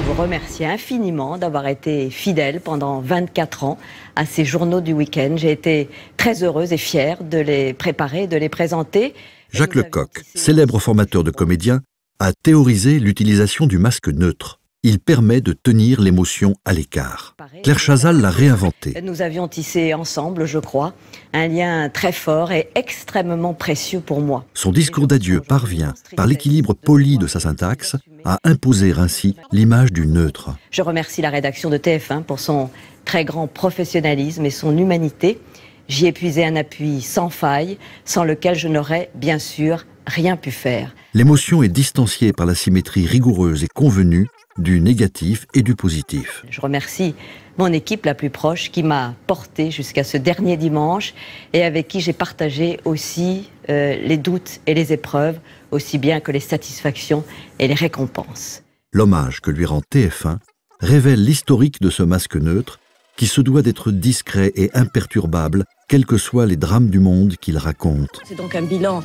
vous remercier infiniment d'avoir été fidèle pendant 24 ans à ces journaux du week-end. J'ai été très heureuse et fière de les préparer, de les présenter. Jacques Lecoq, célèbre formateur de comédiens, a théorisé l'utilisation du masque neutre. Il permet de tenir l'émotion à l'écart. Claire Chazal l'a réinventé. Nous avions tissé ensemble, je crois, un lien très fort et extrêmement précieux pour moi. Son discours d'adieu parvient, par l'équilibre poli de sa syntaxe, à imposer ainsi l'image du neutre. Je remercie la rédaction de TF1 pour son très grand professionnalisme et son humanité. J'y ai puisé un appui sans faille, sans lequel je n'aurais bien sûr rien pu faire. L'émotion est distanciée par la symétrie rigoureuse et convenue du négatif et du positif. Je remercie mon équipe la plus proche qui m'a porté jusqu'à ce dernier dimanche et avec qui j'ai partagé aussi les doutes et les épreuves, aussi bien que les satisfactions et les récompenses. L'hommage que lui rend TF1 révèle l'historique de ce masque neutre qui se doit d'être discret et imperturbable, quels que soient les drames du monde qu'il raconte. C'est donc un bilan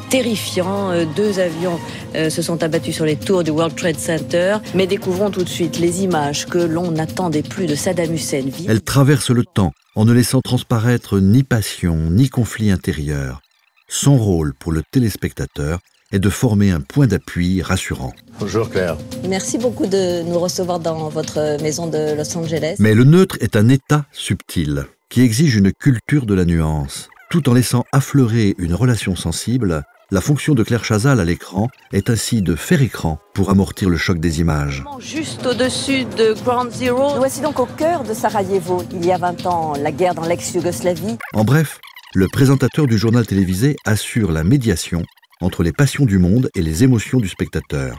terrifiant. 2 avions se sont abattus sur les tours du World Trade Center. Mais découvrons tout de suite les images que l'on n'attendait plus de Saddam Hussein. Elle traverse le temps en ne laissant transparaître ni passion, ni conflit intérieur. Son rôle pour le téléspectateur est de former un point d'appui rassurant. Bonjour Claire. Merci beaucoup de nous recevoir dans votre maison de Los Angeles. Mais le neutre est un état subtil qui exige une culture de la nuance. Tout en laissant affleurer une relation sensible, la fonction de Claire Chazal à l'écran est ainsi de faire écran pour amortir le choc des images. Juste au-dessus de Ground Zero. Nous voici donc au cœur de Sarajevo. Il y a 20 ans, la guerre dans l'ex-Yougoslavie. En bref, le présentateur du journal télévisé assure la médiation entre les passions du monde et les émotions du spectateur.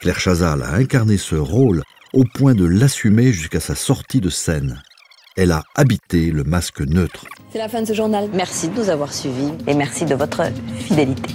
Claire Chazal a incarné ce rôle au point de l'assumer jusqu'à sa sortie de scène. Elle a habité le masque neutre. C'est la fin de ce journal. Merci de nous avoir suivis et merci de votre fidélité.